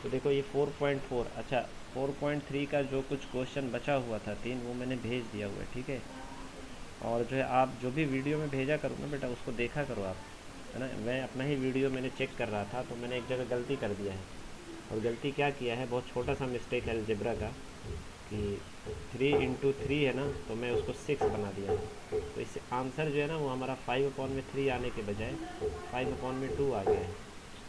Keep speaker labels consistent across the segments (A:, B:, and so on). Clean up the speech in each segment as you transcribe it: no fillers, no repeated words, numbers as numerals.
A: तो देखो ये 4.4, अच्छा 4.3 का जो कुछ क्वेश्चन बचा हुआ था 3, वो मैंने भेज दिया हुआ है, ठीक है। और जो है आप जो भी वीडियो में भेजा करो ना बेटा, उसको देखा करो आप, है ना। मैं अपना ही वीडियो मैंने चेक कर रहा था, तो मैंने एक जगह गलती कर दिया है। और गलती क्या किया है, बहुत छोटा सा मिस्टेक है अलजेब्रा का, कि 3 into 3 है ना, तो मैं उसको 6 बना दिया है। तो इससे आंसर जो है ना वो हमारा 5/3 आने के बजाय 5/2 आ गया है।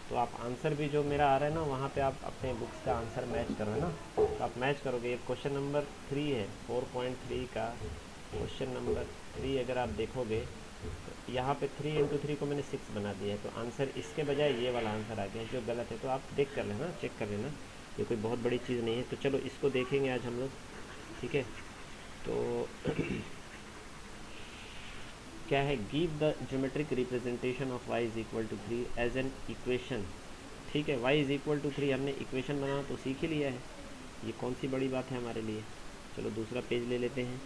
A: तो आप आंसर भी जो मेरा आ रहा है ना, वहाँ पे आप अपने बुक्स का आंसर मैच करो, है ना। तो आप मैच करोगे, ये क्वेश्चन नंबर 3 है, 4.3 का क्वेश्चन नंबर 3 अगर आप देखोगे, तो यहाँ पे 3 into 3 को मैंने 6 बना दिया है, तो आंसर इसके बजाय ये वाला आंसर आ गया है जो गलत है। तो आप देख कर लेना, चेक कर लेना, ये कोई बहुत बड़ी चीज़ नहीं है। तो चलो इसको देखेंगे आज हम लोग, ठीक है। तो क्या है, give the geometric representation of y is equal to 3 as an equation, ठीक है। y इज इक्वल टू 3 हमने इक्वेशन बनाना तो सीख ही लिया है, ये कौन सी बड़ी बात है हमारे लिए। चलो दूसरा पेज ले लेते हैं,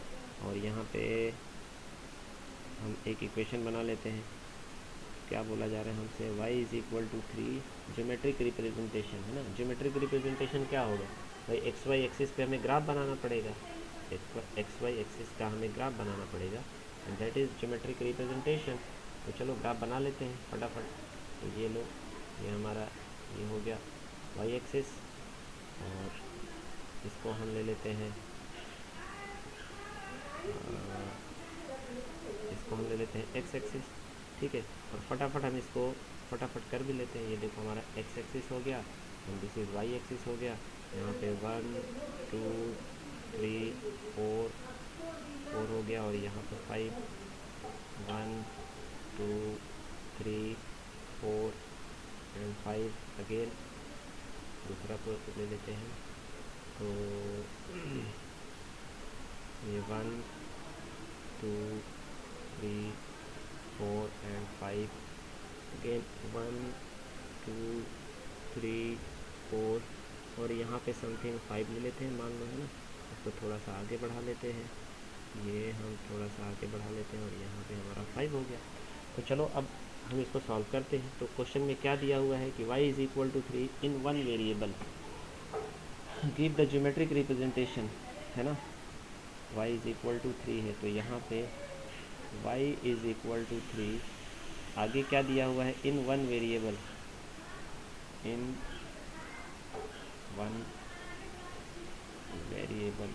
A: और यहाँ पे हम एक इक्वेशन बना लेते हैं। क्या बोला जा रहा है हमसे, y is equal to 3 geometric representation, है ना। ज्योमेट्रिक रिप्रेजेंटेशन क्या होगा भाई, एक्स वाई एक्सिस पे हमें ग्राफ बनाना पड़ेगा, एक्स वाई एक्सिस का हमें ग्राफ बनाना पड़ेगा, and that is geometric representation. तो चलो ग्राफ बना लेते हैं फटाफट। तो ये लो, ये हमारा ये हो गया वाई एक्सिस, और इसको हम ले लेते हैं, इसको हम ले लेते हैं एक्स एक्सिस, ठीक है। और फटाफट हम इसको फटाफट कर भी लेते हैं। ये देखो हमारा एक्स एक्सिस हो गया, and this is why axis हो गया। यहाँ पे 1 2 3 4 4 हो गया, और यहाँ पे 5 1 2 3 4 एंड 5 अगेन। दूसरा को ले लेते हैं, तो ये 1 2 3 4 एंड 5 अगेन 1 2 3 4, और यहाँ पे समथिंग 5 ले लेते हैं मान लो, है ना। इसको थोड़ा सा आगे बढ़ा लेते हैं, ये हम थोड़ा सा आगे बढ़ा लेते हैं, और यहाँ पे हमारा 5 हो गया। तो चलो अब हम इसको सॉल्व करते हैं। तो क्वेश्चन में क्या दिया हुआ है कि y is equal to 3 in one variable, give the geometric representation, है ना। y इज इक्वल टू 3 है, तो यहाँ पे y इज इक्वल टू 3, आगे क्या दिया हुआ है, इन वन वेरिएबल, इन वन वेरिएबल,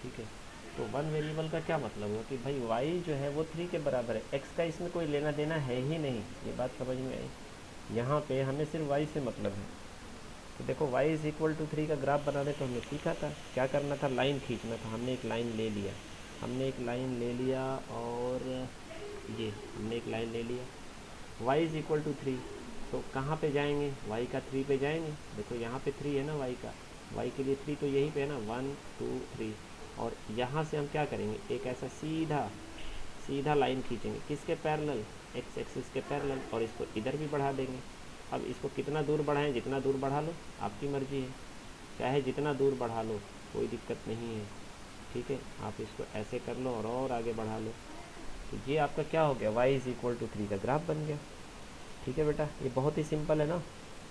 A: ठीक है। तो वन वेरिएबल का क्या मतलब हुआ कि भाई y जो है वो 3 के बराबर है, x का इसमें कोई लेना देना है ही नहीं। ये बात समझ में आई, यहाँ पे हमें सिर्फ y से मतलब है। तो देखो y इज इक्वल टू 3 का ग्राफ बनाने तो हमने सीखा था, क्या करना था, लाइन खींचना था। हमने एक लाइन ले लिया, हमने एक लाइन ले लिया, और ये हमने एक लाइन ले लिया, y इज इक्वल टू 3। तो कहाँ पे जाएंगे, y का 3 पे जाएंगे। देखो यहाँ पे 3 है ना y का, y के लिए 3 तो यहीं पे है ना, 1 2 3। और यहाँ से हम क्या करेंगे, एक ऐसा सीधा सीधा लाइन खींचेंगे, किसके पैरेलल, एक्स एक्सिस के पैरेलल, और इसको इधर भी बढ़ा देंगे। अब इसको कितना दूर बढ़ाएं, जितना दूर बढ़ा लो, आपकी मर्जी है, चाहे जितना दूर बढ़ा लो कोई दिक्कत नहीं है, ठीक है। आप इसको ऐसे कर लो और आगे बढ़ा लो। तो ये आपका क्या हो गया, y इज इक्वल टू 3 का ग्राफ बन गया, ठीक है बेटा। ये बहुत ही सिंपल है ना।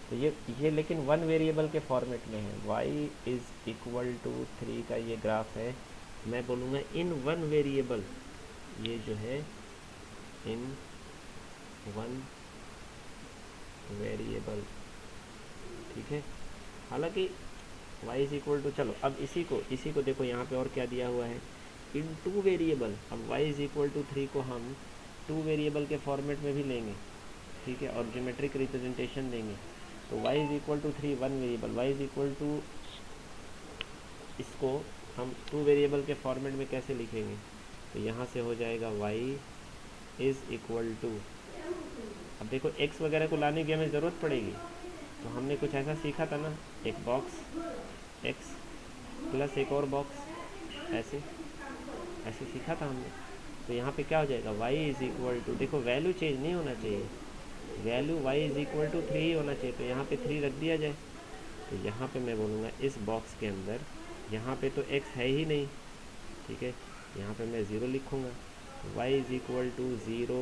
A: तो ये लेकिन वन वेरिएबल के फॉर्मेट में है, y इज इक्वल टू 3 का ये ग्राफ है। मैं बोलूँगा इन वन वेरिएबल, ये जो है इन वन वेरिएबल, ठीक है। हालांकि y इज इक्वल टू, चलो अब इसी को देखो, यहाँ पे और क्या दिया हुआ है, इन टू वेरिएबल। अब y इज इक्वल टू 3 को हम 2 वेरिएबल के फॉर्मेट में भी लेंगे, ठीक है, और ज्योमेट्रिक रिप्रेजेंटेशन देंगे। तो y is equal to 3 one variable, y is equal to, इसको हम 2 वेरिएबल के फॉर्मेट में कैसे लिखेंगे, तो यहाँ से हो जाएगा y इज़ इक्वल टू, अब देखो x वगैरह को लाने की हमें ज़रूरत पड़ेगी, तो हमने कुछ ऐसा सीखा था ना, एक बॉक्स x प्लस एक और बॉक्स, ऐसे ऐसे सीखा था हमने। तो यहाँ पे क्या हो जाएगा, y इज़ इक्वल टू, देखो वैल्यू चेंज नहीं होना चाहिए, value y is equal to 3 ही होना चाहिए, तो यहाँ पे 3 रख दिया जाए। तो यहाँ पे मैं बोलूँगा इस बॉक्स के अंदर, यहाँ पे तो x है ही नहीं, ठीक है, यहाँ पे मैं 0 लिखूँगा, y इज़ इक्वल टू 0,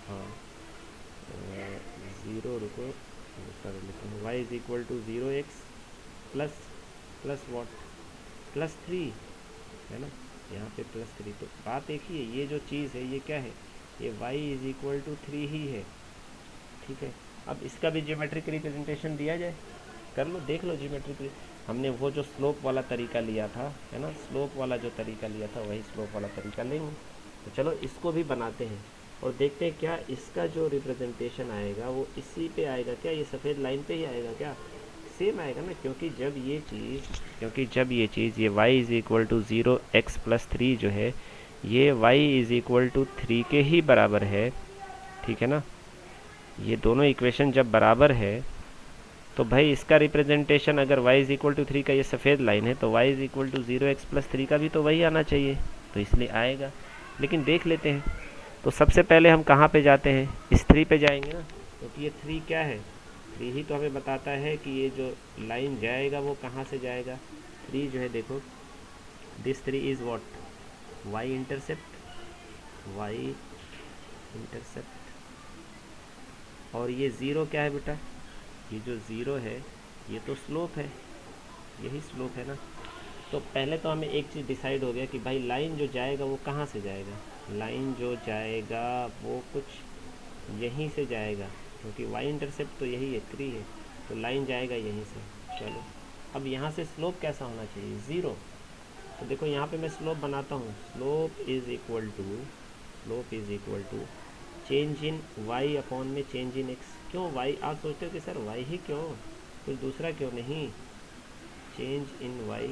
A: हाँ 0, रुको सर लिखते हैं y is equal to 0x plus plus what plus 3 है ना, यहाँ पे प्लस 3। तो बात देखिए ये जो चीज़ है ये क्या है, ये y इज इक्वल टू 3 ही है, ठीक है। अब इसका भी ज्योमेट्रिक रिप्रेजेंटेशन दिया जाए, कर लो, देख लो ज्योमेट्रिक। हमने वो जो स्लोप वाला तरीका लिया था, है ना, स्लोप वाला जो तरीका लिया था वही स्लोप वाला तरीका लेंगे। तो चलो इसको भी बनाते हैं और देखते हैं क्या इसका जो रिप्रेजेंटेशन आएगा वो इसी पे आएगा क्या, ये सफ़ेद लाइन पे ही आएगा क्या, सेम आएगा ना, क्योंकि जब ये चीज़ ये y is equal to 0x plus 3 जो है ये y इज़ इक्वल टू 3 के ही बराबर है, ठीक है ना। ये दोनों इक्वेशन जब बराबर है तो भाई इसका रिप्रेजेंटेशन अगर y इज़ इक्वल टू 3 का ये सफ़ेद लाइन है तो y is equal to 0x plus 3 का भी तो वही आना चाहिए, तो इसलिए आएगा। लेकिन देख लेते हैं, तो सबसे पहले हम कहाँ पे जाते हैं, इस 3 पे जाएंगे ना, क्योंकि ये 3 क्या है, 3 ही तो हमें बताता है कि ये जो लाइन जाएगा वो कहाँ से जाएगा। 3 जो है देखो, this 3 is what, y intercept, और ये 0 क्या है बेटा, ये जो 0 है ये तो स्लोप है, यही स्लोप है ना। तो पहले तो हमें एक चीज़ डिसाइड हो गया कि भाई लाइन जो जाएगा वो कहाँ से जाएगा, लाइन जो जाएगा वो कुछ यहीं से जाएगा, क्योंकि y इंटरसेप्ट तो यही है 3 है, तो लाइन जाएगा यहीं से। चलो अब यहाँ से स्लोप कैसा होना चाहिए, 0। तो देखो यहाँ पे मैं स्लोप बनाता हूँ, slope is equal to change in y upon में चेंज इन x। क्यों y, आप सोचते हो कि सर y ही क्यों, कुछ दूसरा क्यों नहीं, चेंज इन y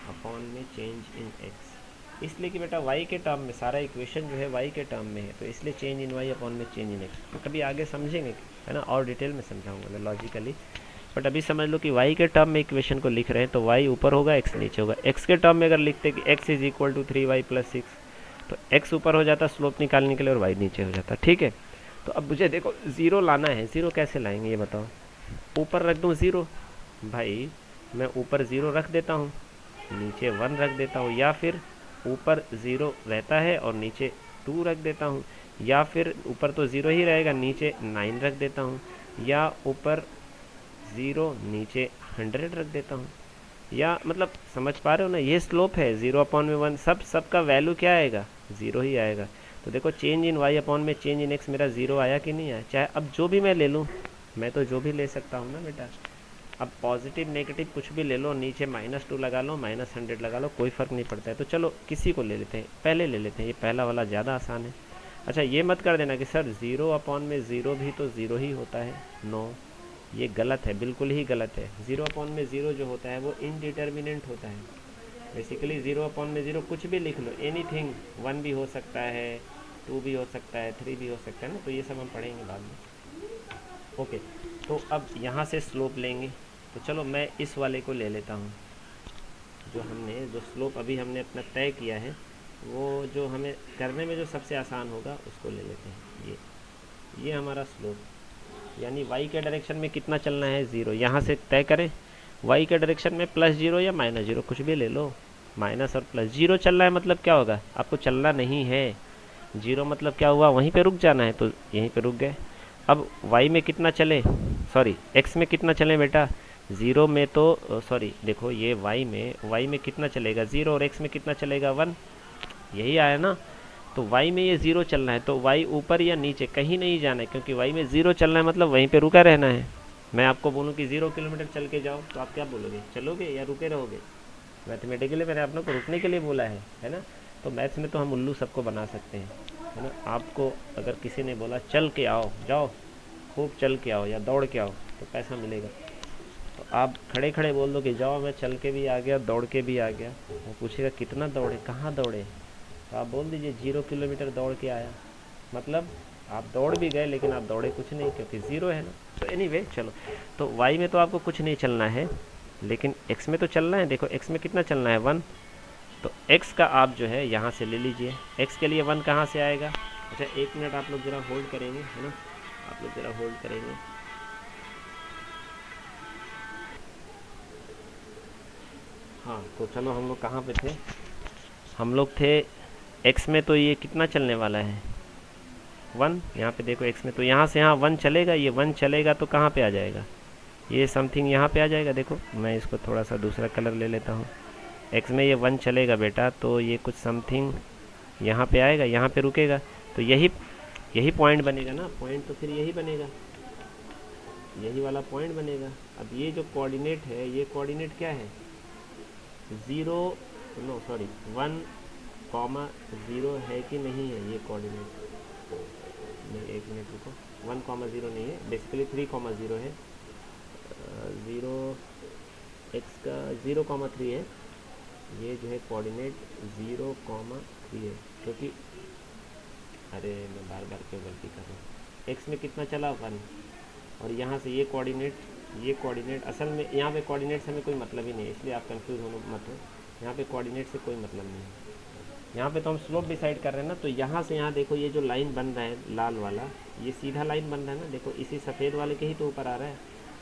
A: अपॉन में चेंज इन x, इसलिए कि बेटा y के टर्म में सारा इक्वेशन जो है y के टर्म में है, तो इसलिए चेंज इन y अपॉन में चेंज इन x। तो कभी आगे समझेंगे, है ना, और डिटेल में समझाऊंगा मैं लॉजिकली, बट अभी समझ लो कि y के टर्म में इक्वेशन को लिख रहे हैं तो y ऊपर होगा x नीचे होगा। x के टर्म में अगर लिखते कि x is equal to 3y plus 6 तो x ऊपर हो जाता स्लोप निकालने के लिए और y नीचे हो जाता, ठीक है। तो अब मुझे देखो 0 लाना है, 0 कैसे लाएंगे ये बताओ, ऊपर रख दूँ 0, भाई मैं ऊपर 0 रख देता हूँ, नीचे 1 रख देता हूँ, या फिर ऊपर 0 रहता है और नीचे 2 रख देता हूँ, या फिर ऊपर तो 0 ही रहेगा नीचे 9 रख देता हूँ, या ऊपर 0 नीचे 100 रख देता हूँ, या मतलब समझ पा रहे हो ना, ये स्लोप है 0 अपॉन में 1, सब का वैल्यू क्या आएगा, 0 ही आएगा। तो देखो चेंज इन y अपॉन में चेंज इन x मेरा 0 आया कि नहीं आया, चाहे अब जो भी मैं ले लूँ, मैं तो जो भी ले सकता हूँ ना बेटा, अब पॉजिटिव नेगेटिव कुछ भी ले लो, नीचे -2 लगा लो, -100 लगा लो, कोई फ़र्क नहीं पड़ता है। तो चलो किसी को ले लेते हैं, पहले ले लेते हैं, ये पहला वाला ज़्यादा आसान है। अच्छा ये मत कर देना कि सर 0 अपॉन में 0 भी तो 0 ही होता है, नो, ये गलत है, बिल्कुल ही गलत है। 0 अपॉन में 0 जो होता है वो इनडिटर्मिनेंट होता है, बेसिकली 0 अपॉन में 0 कुछ भी लिख लो, एनीथिंग, 1 भी हो सकता है, 2 भी हो सकता है, 3 भी हो सकता है ना, तो ये सब हम पढ़ेंगे बाद में। ओके, तो अब यहाँ से स्लोप लेंगे, तो चलो मैं इस वाले को ले लेता हूँ, जो स्लोप अभी हमने अपना तय किया है वो जो हमें करने में जो सबसे आसान होगा उसको ले लेते हैं। ये हमारा स्लोप, यानी y के डायरेक्शन में कितना चलना है, 0, यहाँ से तय करें। y के डायरेक्शन में +0 या -0 कुछ भी ले लो, माइनस और प्लस, 0 चलना है मतलब क्या होगा, आपको चलना नहीं है, 0 मतलब क्या हुआ, वहीं पे रुक जाना है, तो यहीं पे रुक गए। अब y में कितना चले, सॉरी x में कितना चले बेटा, 0 में तो सॉरी देखो ये y में कितना चलेगा 0 और x में कितना चलेगा 1, यही आया ना। तो y में ये 0 चलना है, तो y ऊपर या नीचे कहीं नहीं जाना है, क्योंकि y में 0 चलना है मतलब वहीं पे रुका रहना है। मैं आपको बोलूँ कि 0 किलोमीटर चल के जाओ तो आप क्या बोलोगे, चलोगे या रुके रहोगे, मैथमेटिकली मैंने आप लोग को रुकने के लिए बोला है ना। तो मैथ्स में तो हम उल्लू सबको बना सकते हैं, है ना। आपको अगर किसी ने बोला चल के आओ, जाओ खूब चल के आओ या दौड़ के आओ तो पैसा मिलेगा, तो आप खड़े खड़े बोल दो कि जाओ मैं चल के भी आ गया, दौड़ के भी आ गया। वो पूछेगा कितना दौड़े, कहाँ दौड़े, तो आप बोल दीजिए 0 किलोमीटर दौड़ के आया, मतलब आप दौड़ भी गए लेकिन आप दौड़े कुछ नहीं, क्योंकि 0 है ना। तो एनीवे चलो, तो y में तो आपको कुछ नहीं चलना है, लेकिन x में तो चलना है। देखो x में कितना चलना है 1, तो x का आप जो है यहाँ से ले लीजिए, x के लिए 1 कहाँ से आएगा। अच्छा 1 मिनट आप लोग ज़रा होल्ड करेंगे, है ना, आप लोग ज़रा होल्ड करेंगे। हाँ तो चलो हम लोग कहाँ पे थे, हम लोग थे x में, तो ये कितना चलने वाला है, 1, यहाँ पे देखो x में, तो यहाँ से यहाँ 1 चलेगा, ये 1 चलेगा तो कहाँ पे आ जाएगा, ये समथिंग यहाँ पे आ जाएगा। देखो मैं इसको थोड़ा सा दूसरा कलर ले लेता हूँ। x में ये 1 चलेगा बेटा, तो ये कुछ समथिंग यहाँ पे आएगा, यहाँ पे रुकेगा, तो यही पॉइंट बनेगा ना, पॉइंट तो फिर यही बनेगा, यही वाला पॉइंट बनेगा। अब ये जो कोऑर्डिनेट है, ये कोऑर्डिनेट क्या है, 1,0 है कि नहीं है ये कोऑर्डिनेट, नहीं 1 मिनट रुको, 1,0 नहीं है, बेसिकली 3,0 है, 0 x का 0,3 है, ये जो है कोऑर्डिनेट 0,3 है, क्योंकि अरे मैं बार बार क्यों गलती कर रहा हूँ, x में कितना चला 1, और यहाँ से ये कोऑर्डिनेट असल में यहाँ पे कोऑर्डिनेट से हमें कोई मतलब ही नहीं है, इसलिए आप कंफ्यूज होने मत हो, यहाँ पे कोऑर्डिनेट से कोई मतलब नहीं है, यहाँ पे तो हम स्लोप डिसाइड कर रहे हैं ना। तो यहाँ से यहाँ देखो ये जो लाइन बन रहा है लाल वाला, ये सीधा लाइन बन रहा है ना, देखो इसी सफ़ेद वाले के ही तो ऊपर आ रहा है।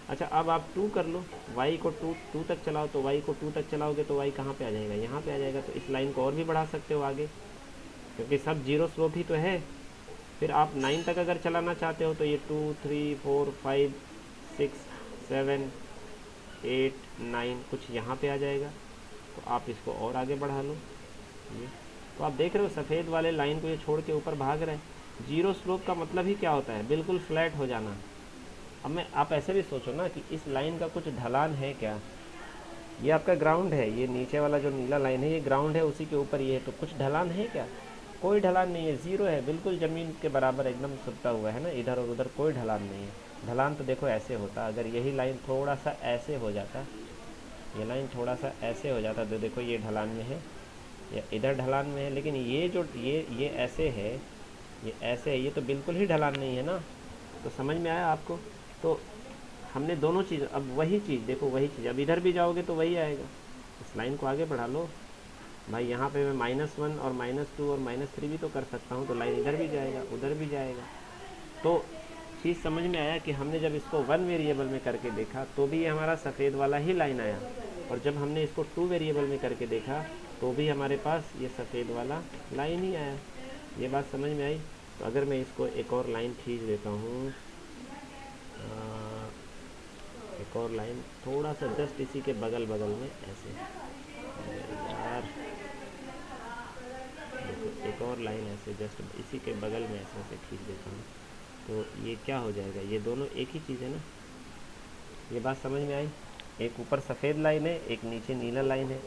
A: अच्छा अब आप 2 कर लो, y को 2 तक चलाओ, तो y को 2 तक चलाओगे तो y कहाँ पे आ जाएगा, यहाँ पे आ जाएगा। तो इस लाइन को और भी बढ़ा सकते हो आगे, क्योंकि सब 0 स्लोप ही तो है। फिर आप 9 तक अगर चलाना चाहते हो तो ये 2, 3, 4, 5, 6, 7, 8, 9 कुछ यहाँ पे आ जाएगा, तो आप इसको और आगे बढ़ा लो। ये तो आप देख रहे हो सफ़ेद वाले लाइन को ये छोड़ के ऊपर भाग रहा है। 0 स्लोप का मतलब ही क्या होता है, बिल्कुल फ्लैट हो जाना। अब आप ऐसे भी सोचो ना कि इस लाइन का कुछ ढलान है क्या, ये आपका ग्राउंड है, ये नीचे वाला जो नीला लाइन है ये ग्राउंड है, उसी के ऊपर ये है, तो कुछ ढलान है क्या, कोई ढलान नहीं है, 0 है, बिल्कुल ज़मीन के बराबर एकदम सुटता हुआ है ना, इधर और उधर कोई ढलान नहीं है। ढलान तो देखो ऐसे होता, अगर यही लाइन थोड़ा सा ऐसे हो जाता, ये लाइन थोड़ा सा ऐसे हो जाता, तो देखो ये ढलान में है या इधर ढलान में है, लेकिन ये जो ये ऐसे है, ये ऐसे है, ये तो बिल्कुल ही ढलान नहीं है ना। तो समझ में आया आपको। तो हमने दोनों चीज़, अब वही चीज़ देखो, वही चीज़ अब इधर भी जाओगे तो वही आएगा। इस लाइन को आगे बढ़ा लो भाई, यहाँ पे मैं -1 और -2 और -3 भी तो कर सकता हूँ, तो लाइन इधर भी जाएगा उधर भी जाएगा। तो चीज़ समझ में आया कि हमने जब इसको 1 वेरिएबल में करके देखा तो भी हमारा सफ़ेद वाला ही लाइन आया, और जब हमने इसको 2 वेरिएबल में करके देखा तो भी हमारे पास ये सफ़ेद वाला लाइन ही आया। ये बात समझ में आई। तो अगर मैं इसको एक और लाइन खींच देता हूँ, एक और लाइन थोड़ा सा जस्ट इसी के बगल में ऐसे, यार देखो एक और लाइन ऐसे जस्ट इसी के बगल में ऐसे खींच देता हूँ, तो ये क्या हो जाएगा, ये दोनों एक ही चीज़ है ना। ये बात समझ में आई। एक ऊपर सफ़ेद लाइन है, एक नीचे नीला लाइन है।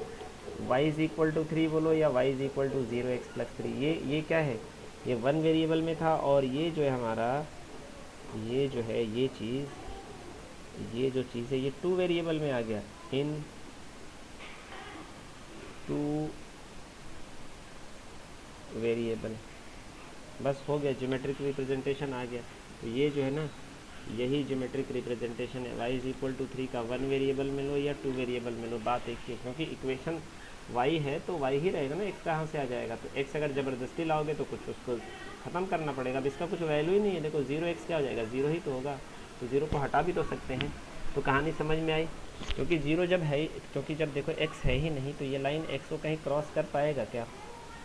A: y = 3 बोलो या y = 0x+3, ये क्या है, ये 1 वेरिएबल में था, और ये जो है हमारा, ये जो है ये जो चीज़ है ये 2 वेरिएबल में आ गया, इन 2 वेरिएबल, बस हो गया, ज्योमेट्रिक रिप्रेजेंटेशन आ गया। तो ये जो है ना, यही ज्योमेट्रिक रिप्रेजेंटेशन है। y = 3 का 1 वेरिएबल में लो या 2 वेरिएबल में लो, बात एक ही है, क्योंकि इक्वेशन y है तो y ही रहेगा ना, x कहाँ से आ जाएगा। तो x अगर ज़बरदस्ती लाओगे तो कुछ उसको ख़त्म करना पड़ेगा। अब इसका कुछ वैल्यू ही नहीं है, देखो 0x क्या हो जाएगा, 0 ही तो होगा, तो 0 को हटा भी तो सकते हैं। तो कहानी समझ में आई। क्योंकि 0 जब है, क्योंकि जब देखो x है ही नहीं, तो ये लाइन x को कहीं क्रॉस कर पाएगा क्या,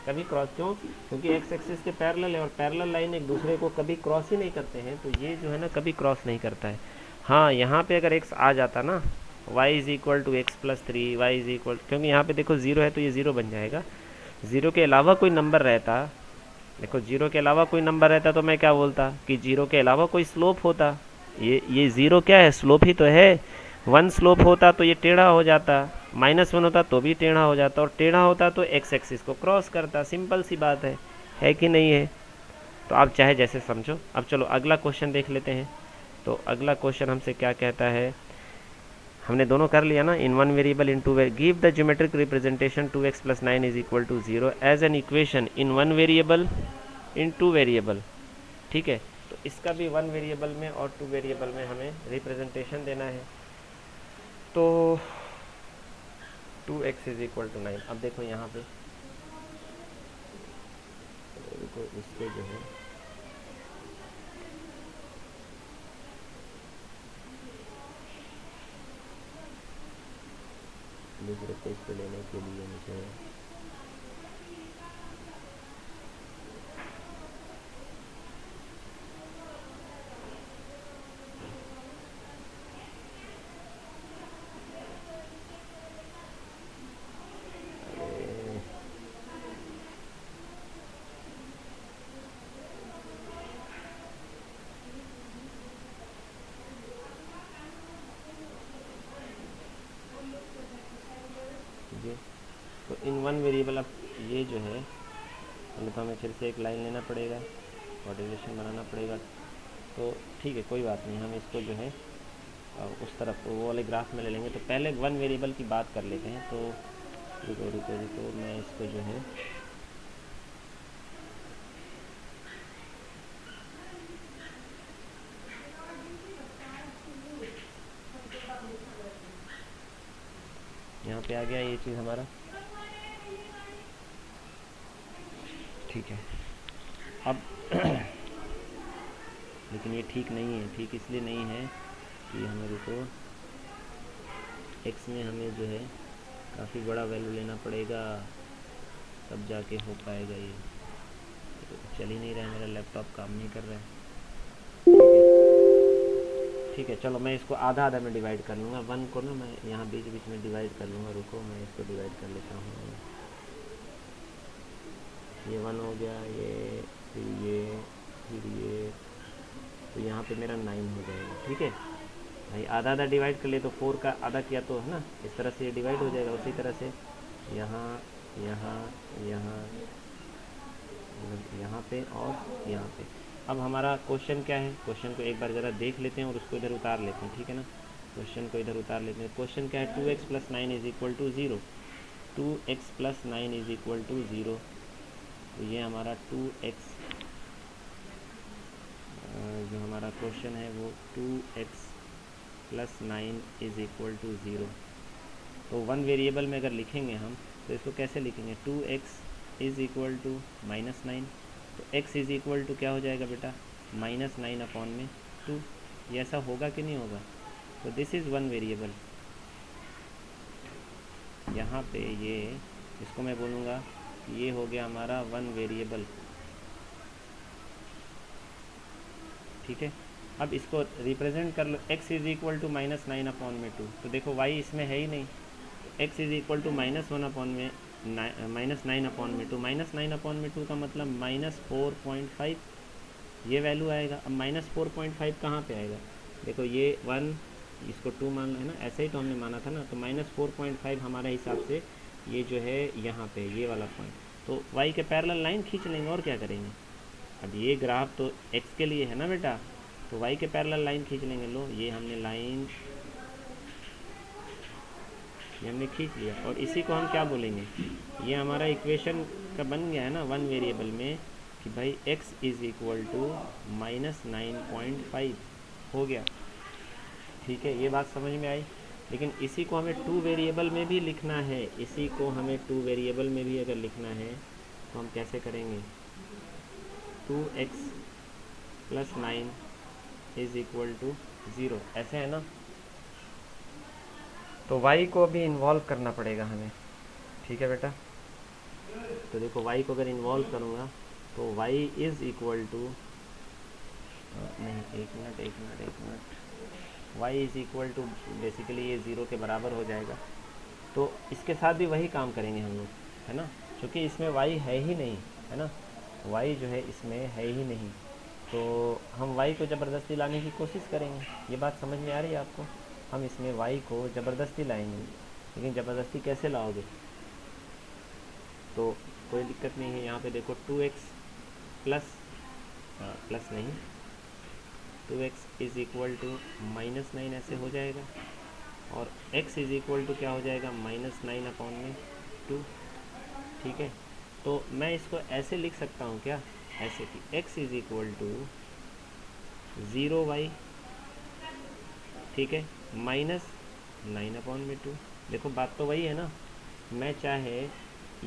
A: कभी क्रॉस, क्यों, क्योंकि x एक्सिस के पैरेलल है, और पैरेलल लाइन एक दूसरे को कभी क्रॉस ही नहीं करते हैं, तो ये जो है ना कभी क्रॉस नहीं करता है। हाँ यहाँ पे अगर x आ जाता ना, y = x+3, क्योंकि यहाँ पे देखो 0 है तो ये 0 बन जाएगा। 0 के अलावा कोई नंबर रहता, देखो 0 के अलावा कोई नंबर रहता तो मैं क्या बोलता कि 0 के अलावा कोई स्लोप होता। ये 0 क्या है, स्लोप ही तो है। 1 स्लोप होता तो ये टेढ़ा हो जाता, -1 होता तो भी टेढ़ा हो जाता, और टेढ़ा होता तो x एक्सिस को क्रॉस करता। सिंपल सी बात है कि नहीं है। तो आप चाहे जैसे समझो। अब चलो अगला क्वेश्चन देख लेते हैं। तो अगला क्वेश्चन हमसे क्या कहता है, हमने दोनों कर लिया ना, in 1 variable in 2 variable, give the geometric representation 2x + 9 = 0 as an equation in 1 variable in 2 variable. ठीक है, तो इसका भी 1 वेरिएबल में और 2 वेरिएबल में हमें रिप्रेजेंटेशन देना है। तो 2x = 9। अब देखो यहाँ पे, देखो इसके जो है दूसरे पेज पे लेने के लिए मुझे है। तो इन वन वेरिएबल अब ये जो है पहले तो हमें फिर से एक लाइन लेना पड़ेगा और डेरिवेशन बनाना पड़ेगा। तो ठीक है, कोई बात नहीं, हम इसको जो है उस तरफ वो वाले ग्राफ में ले लेंगे। तो पहले वन वेरिएबल की बात कर लेते हैं। तो रुको मैं इसको जो है यहाँ पे आ गया ये चीज़ हमारा, ठीक है। अब लेकिन ये ठीक नहीं है, ठीक इसलिए नहीं है कि हमें रुको एक्स में हमें जो है काफ़ी बड़ा वैल्यू लेना पड़ेगा, तब जाके हो पाएगा ये। तो चल ही नहीं रहा है, मेरा लैपटॉप काम नहीं कर रहा है। ठीक है, चलो मैं इसको आधा आधा में डिवाइड कर लूँगा। वन को ना मैं यहाँ बीच बीच में डिवाइड कर लूँगा। रुको मैं इसको डिवाइड कर लेता हूँ। ये वन हो गया, ये फिर ये तो यहाँ पे मेरा 9 हो जाएगा। ठीक है भाई, आधा आधा डिवाइड कर ले तो 4 का आधा किया तो है ना, इस तरह से ये डिवाइड हो जाएगा। उसी तरह से यहाँ यहाँ यहाँ यहाँ पे और यहाँ पे। अब हमारा क्वेश्चन क्या है, क्वेश्चन को एक बार ज़रा देख लेते हैं और उसको इधर उतार लेते हैं। ठीक है ना, क्वेश्चन को इधर उतार लेते हैं। क्वेश्चन क्या है, 2x + 9 = 0। 2x + 9 = 0। तो ये हमारा 2x जो हमारा क्वेश्चन है वो 2x + 9 = 0। तो वन वेरिएबल में अगर लिखेंगे हम तो इसको कैसे लिखेंगे, 2x = -9। तो x = क्या हो जाएगा बेटा, -9/2। ये ऐसा होगा कि नहीं होगा। तो दिस इज़ वन वेरिएबल। यहाँ पे ये इसको मैं बोलूँगा कि ये हो गया हमारा वन वेरिएबल। ठीक है, अब इसको रिप्रेजेंट कर लो, x = -9/2। तो देखो y इसमें है ही नहीं, x = -1/2 -9/2 का मतलब -4.5 ये वैल्यू आएगा। अब -4.5 कहाँ पे आएगा, देखो ये 1 इसको 2 मान है ना, ऐसे ही तो हमने माना था ना। तो -4.5 हमारे हिसाब से ये जो है यहाँ पे ये वाला पॉइंट। तो y के पैरेलल लाइन खींच लेंगे और क्या करेंगे। अब ये ग्राफ तो x के लिए है ना बेटा, तो y के पैरेलल लाइन खींच लेंगे। लो ये हमने लाइन ये हमने खींच लिया और इसी को हम क्या बोलेंगे, ये हमारा इक्वेशन का बन गया है ना वन वेरिएबल में कि भाई x = -9.5 हो गया। ठीक है, ये बात समझ में आई। लेकिन इसी को हमें 2 वेरिएबल में भी लिखना है, इसी को हमें 2 वेरिएबल में भी अगर लिखना है तो हम कैसे करेंगे, 2x + 9 = 0 ऐसे है ना। तो y को भी इन्वॉल्व करना पड़ेगा हमें। ठीक है बेटा, तो देखो y को अगर इन्वॉल्व करूँगा तो y = नहीं, एक मिनट y = बेसिकली ये 0 के बराबर हो जाएगा। तो इसके साथ भी वही काम करेंगे हम लोग, है ना, क्योंकि इसमें y है ही नहीं, है ना, y जो है इसमें है ही नहीं। तो हम y को ज़बरदस्ती लाने की कोशिश करेंगे। ये बात समझ में आ रही है आपको, हम इसमें y को ज़बरदस्ती लाएंगे। लेकिन ज़बरदस्ती कैसे लाओगे, तो कोई दिक्कत नहीं है। यहाँ पे देखो 2x प्लस नहीं 2x = -9 ऐसे हो जाएगा और x क्या हो जाएगा, -9/2। ठीक है, तो मैं इसको ऐसे लिख सकता हूँ क्या, ऐसे कि x = 0y, ठीक है, -9/2। देखो बात तो वही है ना, मैं चाहे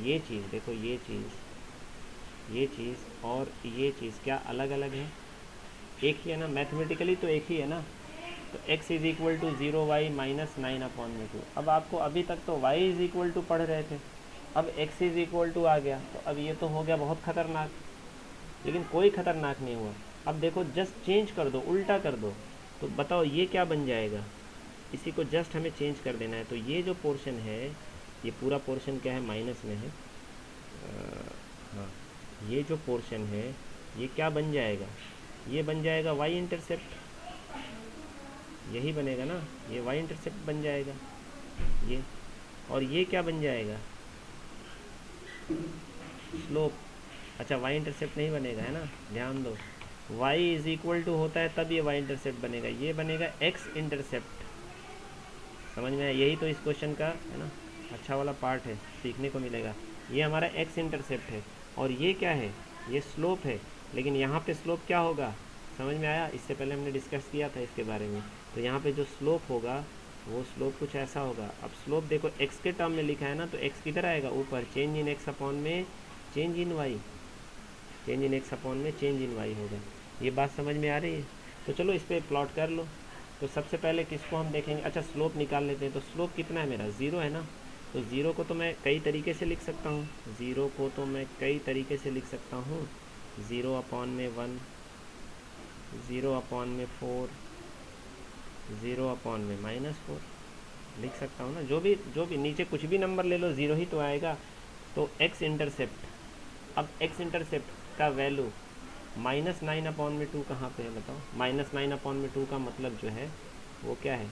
A: ये चीज़, देखो ये चीज़ और ये चीज़ क्या अलग अलग है, एक ही है ना, मैथमेटिकली तो एक ही है ना। तो x = 0y -9/2। अब आपको अभी तक तो y = पढ़ रहे थे, अब x = आ गया, तो अब ये तो हो गया बहुत ख़तरनाक। लेकिन कोई ख़तरनाक नहीं हुआ। अब देखो जस्ट चेंज कर दो, उल्टा कर दो, तो बताओ ये क्या बन जाएगा। इसी को जस्ट हमें चेंज कर देना है। तो ये जो पोर्शन है, ये पूरा पोर्शन क्या है, माइनस में है। हाँ, ये जो पोर्शन है ये क्या बन जाएगा, ये बन जाएगा y इंटरसेप्ट, यही बनेगा ना, ये y इंटरसेप्ट बन जाएगा ये। और ये क्या बन जाएगा, स्लोप। अच्छा y इंटरसेप्ट नहीं बनेगा है ना, ध्यान दो, y इज इक्वल टू होता है तब ये y इंटरसेप्ट बनेगा, ये बनेगा x इंटरसेप्ट। समझ में आया, यही तो इस क्वेश्चन का है ना अच्छा वाला पार्ट है, सीखने को मिलेगा। ये हमारा x इंटरसेप्ट है और ये क्या है, ये स्लोप है। लेकिन यहाँ पे स्लोप क्या होगा, समझ में आया, इससे पहले हमने डिस्कस किया था इसके बारे में। तो यहाँ पे जो स्लोप होगा वो स्लोप कुछ ऐसा होगा। अब स्लोप देखो x के टर्म में लिखा है ना, तो x किधर आएगा, ऊपर, चेंज इन x अपॉन में change in y, change in x upon में चेंज इन y होगा। ये बात समझ में आ रही है। तो चलो इस पर प्लॉट कर लो। तो सबसे पहले किसको हम देखेंगे, अच्छा स्लोप निकाल लेते हैं। तो स्लोप कितना है मेरा, 0 है ना। तो 0 को तो मैं कई तरीके से लिख सकता हूँ, 0 को तो मैं कई तरीके से लिख सकता हूँ। 0 अपॉन में 1, 0 अपॉन में 4, 0 अपॉन में -4 लिख सकता हूँ ना। जो भी नीचे कुछ भी नंबर ले लो, 0 ही तो आएगा। तो x इंटरसेप्ट, अब x इंटरसेप्ट का वैल्यू -9 अपॉन में 2 कहाँ पे है बताओ। -9 अपॉन में 2 का मतलब जो है वो क्या है,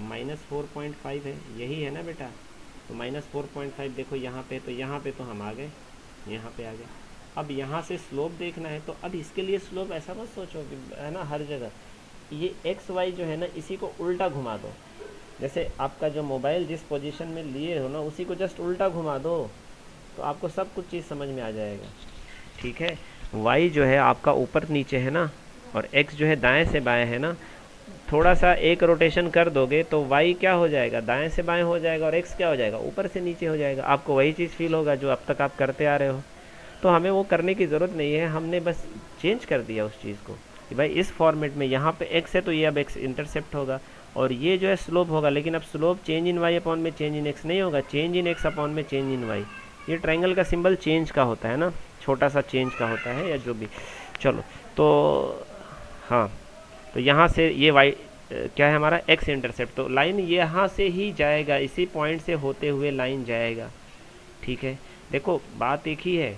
A: -4.5 है, यही है ना बेटा। तो -4.5 देखो यहाँ पे, तो यहाँ पे तो हम आ गए, यहाँ पे आ गए। अब यहाँ से स्लोप देखना है, तो अब इसके लिए स्लोप ऐसा मत सोचो कि है ना हर जगह ये एक्स वाई जो है ना, इसी को उल्टा घुमा दो। जैसे आपका जो मोबाइल जिस पोजीशन में लिए हो ना, उसी को जस्ट उल्टा घुमा दो, तो आपको सब कुछ चीज़ समझ में आ जाएगा। ठीक है, y जो है आपका ऊपर नीचे है ना, और x जो है दाएं से बाएं है ना। थोड़ा सा एक रोटेशन कर दोगे तो y क्या हो जाएगा, दाएं से बाएं हो जाएगा, और x क्या हो जाएगा, ऊपर से नीचे हो जाएगा। आपको वही चीज़ फील होगा जो अब तक आप करते आ रहे हो। तो हमें वो करने की ज़रूरत नहीं है, हमने बस चेंज कर दिया उस चीज़ को कि भाई इस फॉर्मेट में यहाँ पे x है तो ये अब x इंटरसेप्ट होगा, और ये जो है स्लोप होगा। लेकिन अब slope change in y upon में चेंज इन x नहीं होगा, चेंज इन x अपॉन में चेंज इन y। ये ट्रायंगल का सिंबल चेंज का होता है ना, छोटा सा चेंज का होता है, या जो भी। चलो तो हाँ, तो यहाँ से ये y क्या है हमारा, x इंटरसेप्ट। तो लाइन यहाँ से ही जाएगा, इसी पॉइंट से होते हुए लाइन जाएगा। ठीक है, देखो बात एक ही है,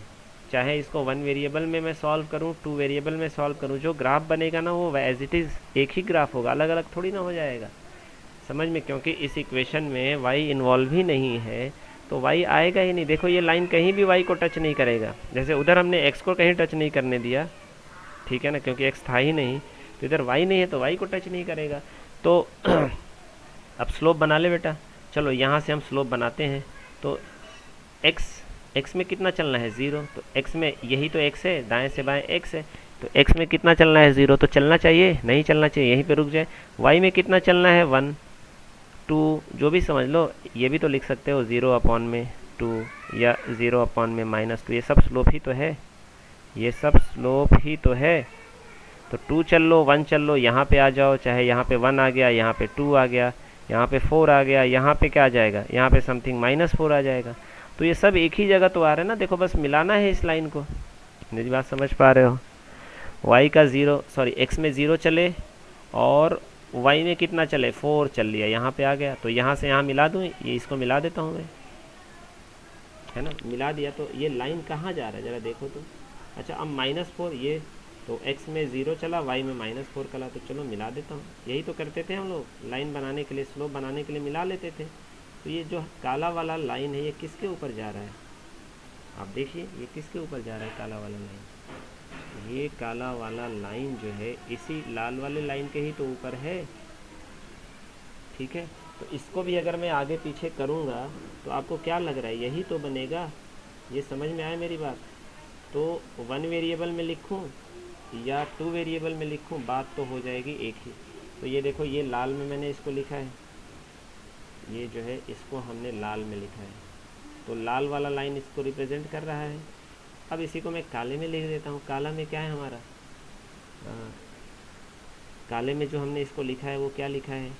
A: चाहे इसको 1 वेरिएबल में मैं सॉल्व करूँ, 2 वेरिएबल में सॉल्व करूँ, जो ग्राफ बनेगा ना वो एज इट इज़ एक ही ग्राफ होगा, अलग अलग थोड़ी ना हो जाएगा। समझ में, क्योंकि इस इक्वेशन में y इन्वॉल्व ही नहीं है, तो y आएगा ही नहीं। देखो ये लाइन कहीं भी y को टच नहीं करेगा, जैसे उधर हमने x को कहीं टच नहीं करने दिया, ठीक है ना, क्योंकि x था ही नहीं। तो इधर y नहीं है तो y को टच नहीं करेगा। तो अब स्लोप बना ले बेटा। चलो यहाँ से हम स्लोप बनाते हैं। तो x में कितना चलना है, 0। तो x में यही तो x है, दाएं से बाएं x है, तो x में कितना चलना है, 0। तो चलना चाहिए, नहीं चलना चाहिए, यहीं पे रुक जाए। y में कितना चलना है, 1, 2, जो भी समझ लो। ये भी तो लिख सकते हो 0 अपॉन में 2 या 0 अपॉन में -2, ये सब स्लोप ही तो है, ये सब स्लोप ही तो है। तो 2 चल लो, 1 चल लो, यहाँ पे आ जाओ, चाहे यहाँ पे 1 आ गया, यहाँ पे 2 आ गया, यहाँ पे 4 आ गया, यहाँ पे क्या आ जाएगा, यहाँ पे समथिंग -4 आ जाएगा। तो ये सब एक ही जगह तो आ रहा है ना, देखो बस मिलाना है इस लाइन को। मेरी बात समझ पा रहे हो, y का 0 सॉरी x में 0 चले और y में कितना चले, 4 चल लिया, यहाँ पे आ गया। तो यहाँ से यहाँ मिला दूँ, ये इसको मिला देता हूँ मैं, है ना, मिला दिया। तो ये लाइन कहाँ जा रहा है ज़रा देखो तो। अच्छा अब -4, ये तो x में 0 चला, y में -4 चला, तो चलो मिला देता हूँ। यही तो करते थे हम लोग, लाइन बनाने के लिए, स्लोप बनाने के लिए मिला लेते थे। तो ये जो काला वाला लाइन है, ये किसके ऊपर जा रहा है, आप देखिए ये किसके ऊपर जा रहा है, काला वाला लाइन। ये काला वाला लाइन जो है इसी लाल वाले लाइन के ही तो ऊपर है। ठीक है, तो इसको भी अगर मैं आगे पीछे करूँगा तो आपको क्या लग रहा है, यही तो बनेगा। ये समझ में आया मेरी बात। तो 1 वेरिएबल में लिखूँ या 2 वेरिएबल में लिखूँ, बात तो हो जाएगी एक ही। तो ये देखो, ये लाल में मैंने इसको लिखा है, ये जो है इसको हमने लाल में लिखा है, तो लाल वाला लाइन इसको रिप्रेजेंट कर रहा है। अब इसी को मैं काले में लिख देता हूँ। काला में क्या है हमारा, काले में जो हमने इसको लिखा है वो क्या लिखा है,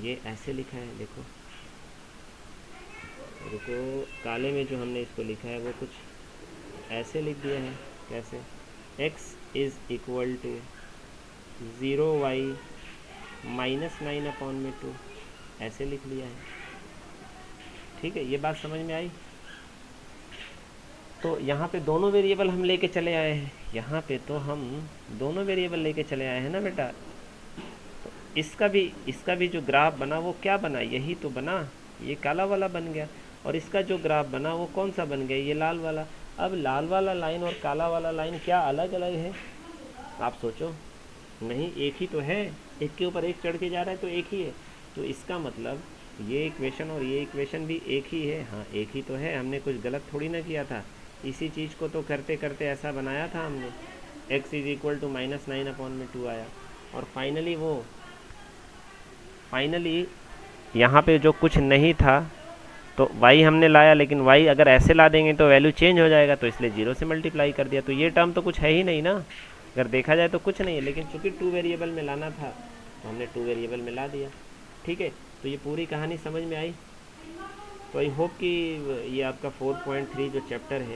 A: ये ऐसे लिखा है, देखो रुको, काले में जो हमने इसको लिखा है वो कुछ ऐसे लिख दिया है। कैसे, x is equal to 0y -9 upon में 2, ऐसे लिख लिया है। ठीक है, ये बात समझ में आई। तो यहाँ पे दोनों वेरिएबल हम लेके चले आए हैं, यहाँ पे तो हम दोनों वेरिएबल लेके चले आए हैं ना बेटा। तो इसका भी जो ग्राफ बना वो क्या बना, यही तो बना। ये काला वाला बन गया, और इसका जो ग्राफ बना वो कौन सा बन गया, ये लाल वाला। अब लाल वाला लाइन और काला वाला लाइन क्या अलग अलग है? आप सोचो, नहीं एक ही तो है, एक के ऊपर एक चढ़ के जा रहा है तो एक ही है। तो इसका मतलब ये इक्वेशन और ये इक्वेशन भी एक ही है। हाँ एक ही तो है, हमने कुछ गलत थोड़ी ना किया था। इसी चीज़ को तो करते करते ऐसा बनाया था हमने, x इज इक्वल टू -9/2 आया। और फाइनली यहाँ पे जो कुछ नहीं था तो y हमने लाया, लेकिन y अगर ऐसे ला देंगे तो वैल्यू चेंज हो जाएगा, तो इसलिए 0 से मल्टीप्लाई कर दिया। तो ये टर्म तो कुछ है ही नहीं ना, अगर देखा जाए तो कुछ नहीं है, लेकिन चूंकि 2 वेरिएबल में लाना था तो हमने 2 वेरिएबल में ला दिया। ठीक है, तो ये पूरी कहानी समझ में आई। तो आई होप कि ये आपका 4.3 जो चैप्टर है